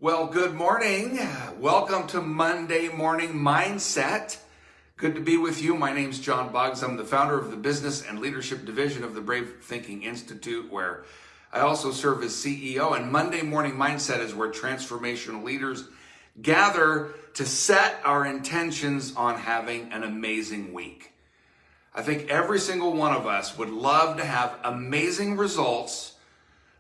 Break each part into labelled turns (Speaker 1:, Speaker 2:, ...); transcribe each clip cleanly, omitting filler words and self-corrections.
Speaker 1: Well, good morning. Welcome to Monday Morning Mindset. Good to be with you. My name's John Boggs. I'm the founder of the Business and Leadership Division of the Brave Thinking Institute, where I also serve as CEO. And Monday Morning Mindset is where transformational leaders gather to set our intentions on having an amazing week. I think every single one of us would love to have amazing results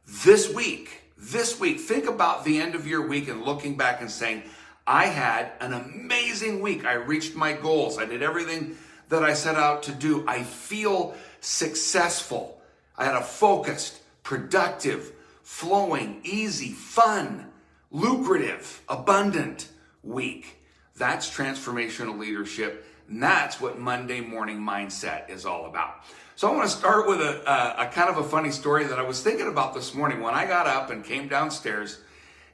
Speaker 1: this week. Think about the end of your week and looking back and saying, I had an amazing week. I reached my goals. I did everything that I set out to do. I feel successful. I had a focused, productive, flowing, easy, fun, lucrative, abundant week. That's transformational leadership. And that's what Monday Morning Mindset is all about. So I want to start with a kind of a funny story that I was thinking about this morning. When I got up and came downstairs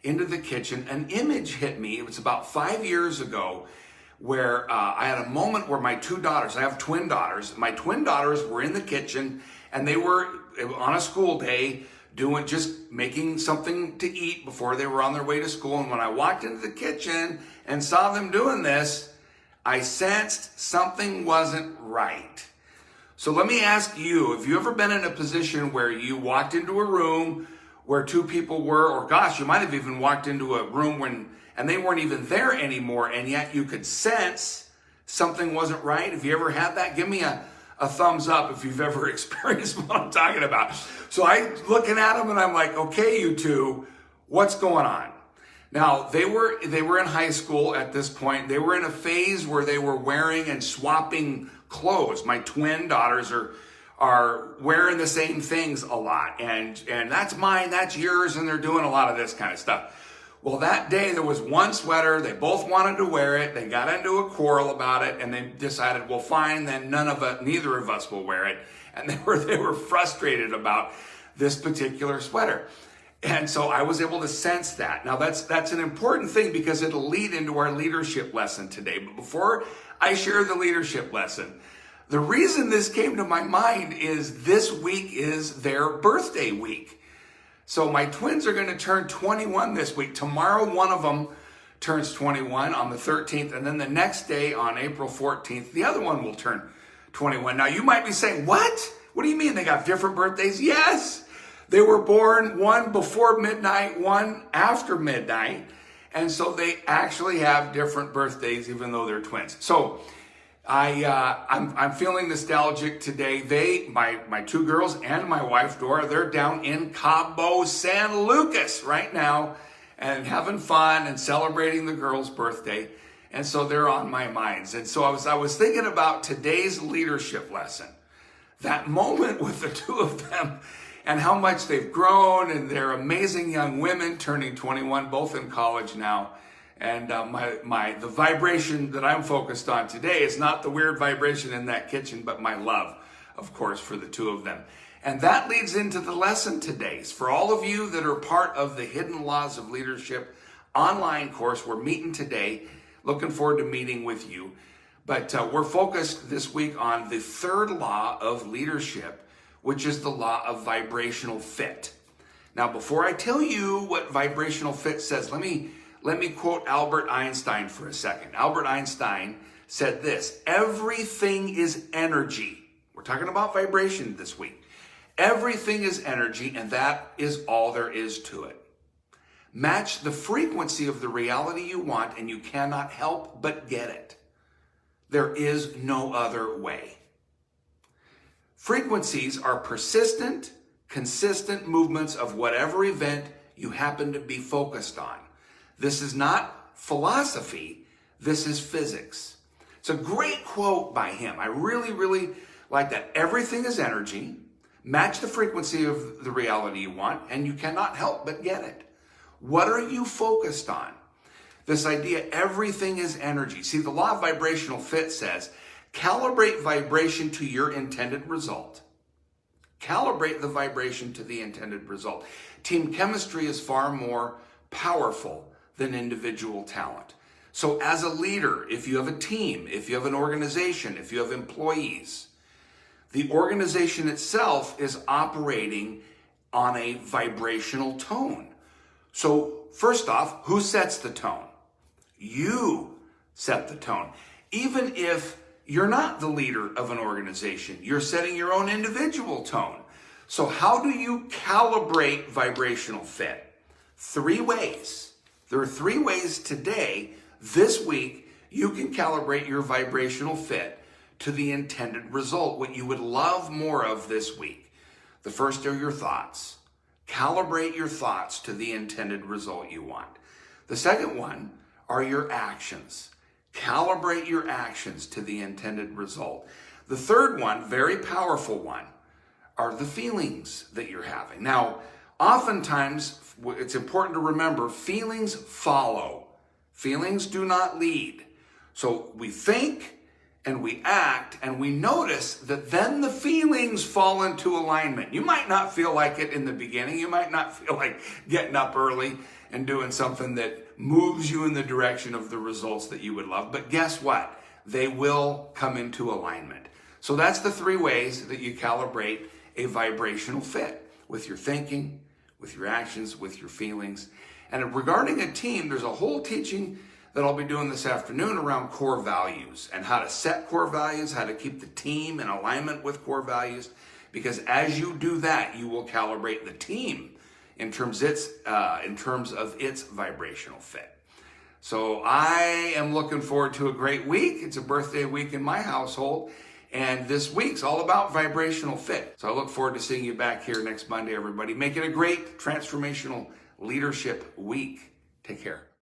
Speaker 1: into the kitchen, an image hit me. It was about 5 years ago where I had a moment where my two daughters, I have twin daughters, my twin daughters were in the kitchen and they were on a school day just making something to eat before they were on their way to school. And when I walked into the kitchen and saw them doing this, I sensed something wasn't right. So let me ask you, have you ever been in a position where you walked into a room where two people were, or gosh, you might have even walked into a room and they weren't even there anymore, and yet you could sense something wasn't right? Have you ever had that? Give me a thumbs up if you've ever experienced what I'm talking about. So I looking at them and I'm like, okay, you two, what's going on? Now, they were in high school at this point. They were in a phase where they were wearing and swapping clothes. My twin daughters are wearing the same things a lot. And that's mine, that's yours, and they're doing a lot of this kind of stuff. Well, that day there was one sweater. They both wanted to wear it. They got into a quarrel about it, and they decided, well, fine, then neither of us will wear it. And they were frustrated about this particular sweater. And so I was able to sense that. Now that's an important thing because it'll lead into our leadership lesson today. But before I share the leadership lesson, the reason this came to my mind is this week is their birthday week. So my twins are going to turn 21 this week. Tomorrow, one of them turns 21 on the 13th. And then the next day on April 14th, the other one will turn 21. Now you might be saying, what? What do you mean they got different birthdays? Yes. They were born one before midnight, one after midnight. And so they actually have different birthdays, even though they're twins. So I'm feeling nostalgic today. My two girls and my wife, Dora, they're down in Cabo San Lucas right now and having fun and celebrating the girl's birthday. And so they're on my minds. And so I was thinking about today's leadership lesson, that moment with the two of them, and how much they've grown, and they're amazing young women turning 21, both in college now. And the vibration that I'm focused on today is not the weird vibration in that kitchen, but my love, of course, for the two of them. And that leads into the lesson today. For all of you that are part of the Hidden Laws of Leadership online course, we're meeting today. Looking forward to meeting with you. But we're focused this week on the third law of leadership, which is the law of vibrational fit. Now, before I tell you what vibrational fit says, let me quote Albert Einstein for a second. Albert Einstein said this: everything is energy. We're talking about vibration this week. Everything is energy, and that is all there is to it. Match the frequency of the reality you want, and you cannot help but get it. There is no other way. Frequencies are persistent, consistent movements of whatever event you happen to be focused on. This is not philosophy. This is physics. It's a great quote by him. I really, really like that. Everything is energy. Match the frequency of the reality you want, and you cannot help but get it. What are you focused on? This idea, everything is energy. See, the law of vibrational fit says, calibrate vibration to your intended result. Calibrate the vibration to the intended result. Team chemistry is far more powerful than individual talent. So as a leader, if you have a team, if you have an organization, if you have employees, the organization itself is operating on a vibrational tone. So first off, who sets the tone? You set the tone. Even if you're not the leader of an organization, you're setting your own individual tone. So how do you calibrate vibrational fit? 3 ways. There are 3 ways today, this week, you can calibrate your vibrational fit to the intended result, what you would love more of this week. The first are your thoughts. Calibrate your thoughts to the intended result you want. The second one are your actions. Calibrate your actions to the intended result. The third one, very powerful one, are the feelings that you're having. Now, oftentimes, it's important to remember, feelings follow. Feelings do not lead. So we think and we act and we notice that then the feelings fall into alignment. You might not feel like it in the beginning. You might not feel like getting up early and doing something that moves you in the direction of the results that you would love. But guess what? They will come into alignment. So that's the 3 ways that you calibrate a vibrational fit: with your thinking, with your actions, with your feelings. And regarding a team, there's a whole teaching that I'll be doing this afternoon around core values and how to set core values, how to keep the team in alignment with core values. Because as you do that, you will calibrate the team in terms of its vibrational fit. So I am looking forward to a great week. It's a birthday week in my household, and this week's all about vibrational fit. So I look forward to seeing you back here next Monday, everybody. Make it a great transformational leadership week. Take care.